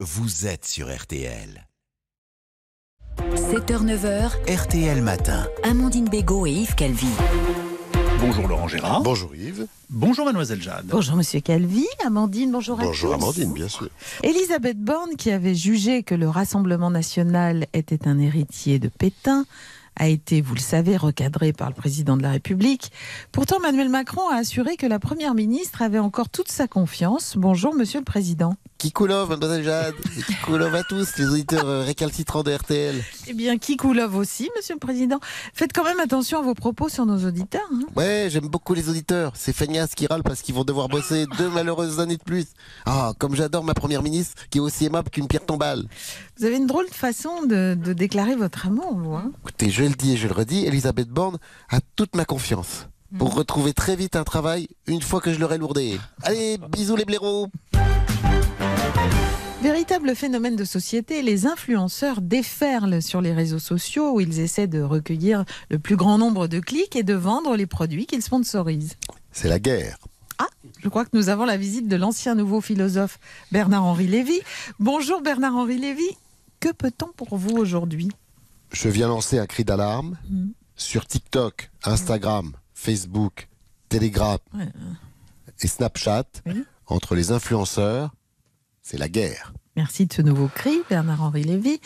vous êtes sur RTL. 7h-9h, RTL Matin. Amandine Bégaud et Yves Calvi. Bonjour Laurent Gérard. Bonjour Yves. Bonjour Mademoiselle Jade. Bonjour Monsieur Calvi, Amandine, bonjour à tous. Bonjour Amandine, bien sûr. Elisabeth Borne, qui avait jugé que le Rassemblement national était un héritier de Pétain, a été, vous le savez, recadrée par le président de la République. Pourtant, Emmanuel Macron a assuré que la Première ministre avait encore toute sa confiance. Bonjour Monsieur le Président. Kikoulov, Mademoiselle Jade. Et Kikoulov à tous, les auditeurs récalcitrants de RTL. Eh bien, Kikoulov aussi, Monsieur le Président. Faites quand même attention à vos propos sur nos auditeurs. Ouais, j'aime beaucoup les auditeurs. Ces feignasses qui râlent parce qu'ils vont devoir bosser 2 malheureuses années de plus. Ah, comme j'adore ma Première ministre, qui est aussi aimable qu'une pierre tombale. Vous avez une drôle de façon de déclarer votre amour, vous. Écoutez, je le dis et je le redis, Elisabeth Borne a toute ma confiance pour retrouver très vite un travail une fois que je l'aurai lourdé. Allez, bisous les blaireaux. Véritable phénomène de société, les influenceurs déferlent sur les réseaux sociaux où ils essaient de recueillir le plus grand nombre de clics et de vendre les produits qu'ils sponsorisent. C'est la guerre. Ah, je crois que nous avons la visite de l'ancien nouveau philosophe Bernard-Henri Lévy. Bonjour Bernard-Henri Lévy, que peut-on pour vous aujourd'hui ? Je viens lancer un cri d'alarme sur TikTok, Instagram, Facebook, Telegram et Snapchat. Oui. Entre les influenceurs, c'est la guerre. Merci de ce nouveau cri, Bernard-Henri Lévy.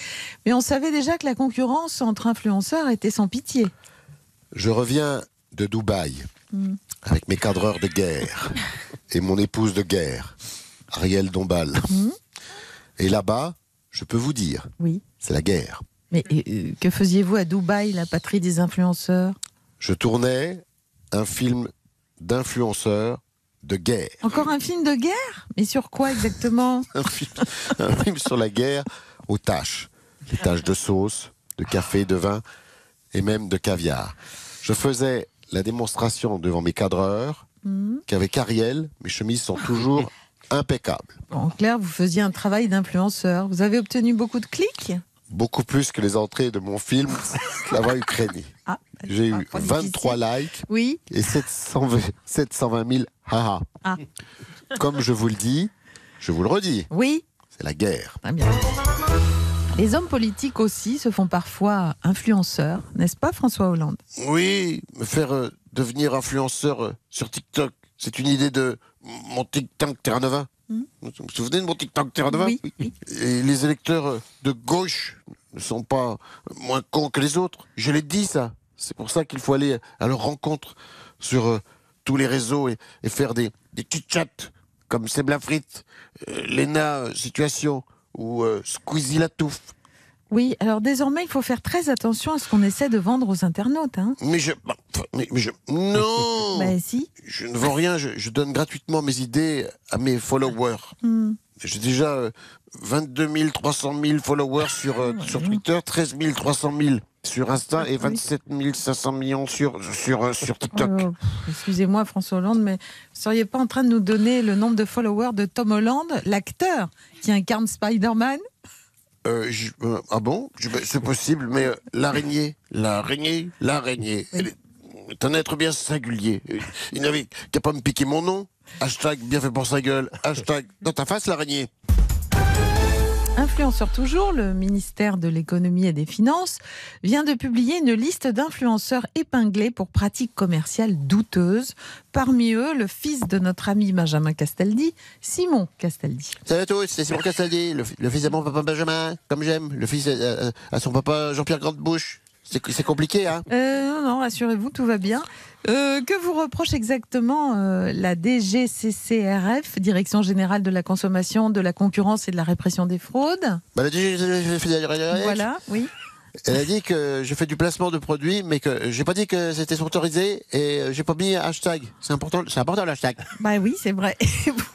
Mais on savait déjà que la concurrence entre influenceurs était sans pitié. Je reviens de Dubaï avec mes cadreurs de guerre et mon épouse de guerre, Ariel Dombal. Et là-bas, je peux vous dire, Oui. c'est la guerre. Mais que faisiez-vous à Dubaï, la patrie des influenceurs ? Je tournais un film d'influenceurs de guerre. Encore un film de guerre ? Mais sur quoi exactement ? Un film sur la guerre aux tâches. Les tâches de sauce, de café, de vin et même de caviar. Je faisais la démonstration devant mes cadreurs qu'avec Ariel, mes chemises sont toujours impeccables. En clair, vous faisiez un travail d'influenceur. Vous avez obtenu beaucoup de clics ? Beaucoup plus que les entrées de mon film Slava Ukraini. Ah, J'ai eu pas 23 difficile. likes Oui. et 720 000 haha. Ah. Comme je vous le dis, je vous le redis, Oui. c'est la guerre. Très bien. Les hommes politiques aussi se font parfois influenceurs, n'est-ce pas François Hollande ? Oui, me faire devenir influenceur sur TikTok, c'est une idée de mon TikTok Terra Nova. Vous vous souvenez de mon TikTok Terra Nova ? Oui. Et les électeurs de gauche ne sont pas moins cons que les autres. Je l'ai dit ça. C'est pour ça qu'il faut aller à leur rencontre sur tous les réseaux et faire des petits chats comme Seb Lafrite, Léna Situation ou Squeezie la Touffe. Oui, alors désormais, il faut faire très attention à ce qu'on essaie de vendre aux internautes. Mais non. Bah si. Je ne vends rien, je donne gratuitement mes idées à mes followers. J'ai déjà 22 300 000 followers sur Twitter, 13 300 000 sur Insta et 27 500 millions sur TikTok. Oh, excusez-moi François Hollande, mais vous ne seriez pas en train de nous donner le nombre de followers de Tom Holland, l'acteur qui incarne Spider-Man ? Ah bon ? C'est possible, mais l'araignée, elle est un être bien singulier. Il n'avait qu'à pas me piquer mon nom. Hashtag bien fait pour sa gueule. Hashtag dans ta face l'araignée. Influenceurs toujours, le ministère de l'économie et des finances vient de publier une liste d'influenceurs épinglés pour pratiques commerciales douteuses. Parmi eux, le fils de notre ami Benjamin Castaldi, Simon Castaldi. Salut à tous, c'est Simon Castaldi, le fils de mon papa Benjamin, comme j'aime, le fils à son papa Jean-Pierre Grandebouche. C'est compliqué, hein ? Non, rassurez-vous, tout va bien. Que vous reproche exactement la DGCCRF, Direction Générale de la Consommation, de la Concurrence et de la Répression des Fraudes ? La DGCCRF, Voilà, oui. elle a dit que j'ai fait du placement de produits, mais que j'ai pas dit que c'était sponsorisé et j'ai pas mis hashtag. C'est important le hashtag. Bah oui, c'est vrai.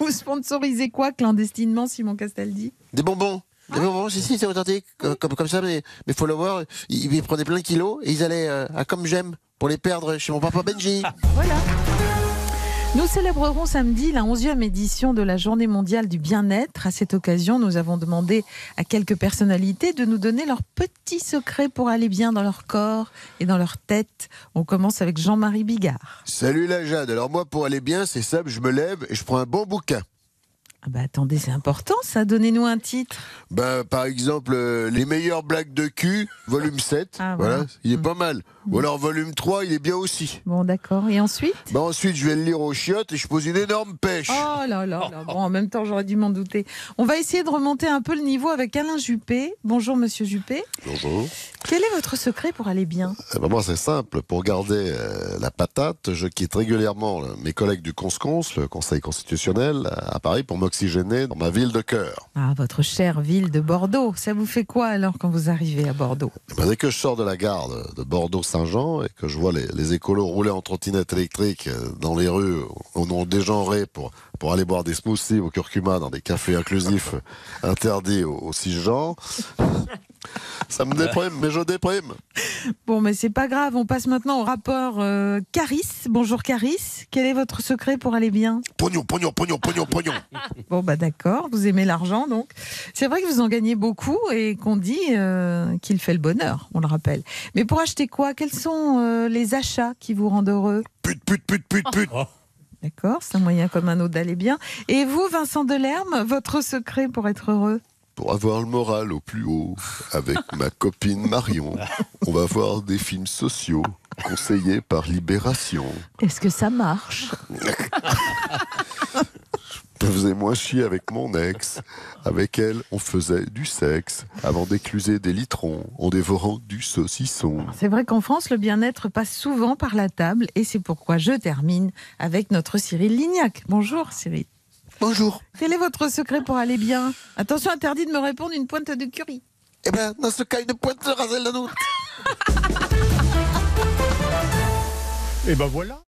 Vous sponsorisez quoi clandestinement, Simon Castaldi ? Des bonbons. Des bonbons, si, c'est authentique. Comme ça, mes followers, ils prenaient plein de kilos et ils allaient à Comme J'aime pour les perdre chez mon papa Benji. Voilà. Nous célébrerons samedi la 11e édition de la Journée mondiale du bien-être. À cette occasion, nous avons demandé à quelques personnalités de nous donner leurs petits secrets pour aller bien dans leur corps et dans leur tête. On commence avec Jean-Marie Bigard. Salut la Jade. Alors moi, pour aller bien, c'est simple, je me lève et je prends un bon bouquin. Ah bah attendez, c'est important ça, donnez-nous un titre. Par exemple, les meilleures blagues de cul, volume 7. Ah, voilà, il est pas mal. Ou alors volume 3, il est bien aussi. Bon d'accord, et ensuite? Ensuite, je vais le lire aux chiottes et je pose une énorme pêche. Oh là là, bon, en même temps j'aurais dû m'en douter. On va essayer de remonter un peu le niveau avec Alain Juppé. Bonjour Monsieur Juppé. Bonjour. Quel est votre secret pour aller bien? Moi, c'est simple. Pour garder la patate, je quitte régulièrement mes collègues du CONSCONS, le Conseil constitutionnel, à Paris, pour m'oxygéner dans ma ville de cœur. Ah, votre chère ville de Bordeaux. Ça vous fait quoi alors quand vous arrivez à Bordeaux? Dès que je sors de la gare de Bordeaux-Saint-Jean et que je vois les écolos rouler en trottinette électrique dans les rues au nom dégenré pour aller boire des smoothies au curcuma dans des cafés inclusifs interdits aux cisgenres, ça me déprime, mais je déprime. Bon, mais c'est pas grave. On passe maintenant au rapport Caris. Bonjour Caris. Quel est votre secret pour aller bien? Pognon, pognon, pognon, pognon, pognon. Bon, bah d'accord. Vous aimez l'argent, donc. C'est vrai que vous en gagnez beaucoup et qu'on dit qu'il fait le bonheur, on le rappelle. Mais pour acheter quoi? Quels sont les achats qui vous rendent heureux? Pute, pute, pute, pute, pute. D'accord, c'est un moyen comme un autre d'aller bien. Et vous, Vincent Delerme, votre secret pour être heureux? Pour avoir le moral au plus haut, avec ma copine Marion, on va voir des films sociaux conseillés par Libération. Est-ce que ça marche? Je faisais moins chier avec mon ex. Avec elle, on faisait du sexe avant d'écluser des litrons en dévorant du saucisson. C'est vrai qu'en France, le bien-être passe souvent par la table et c'est pourquoi je termine avec notre Cyril Lignac. Bonjour Cyril. Bonjour. Quel est votre secret pour aller bien? Attention, interdit de me répondre une pointe de curry. Dans ce cas, une pointe de Razel Lanout. Et ben voilà.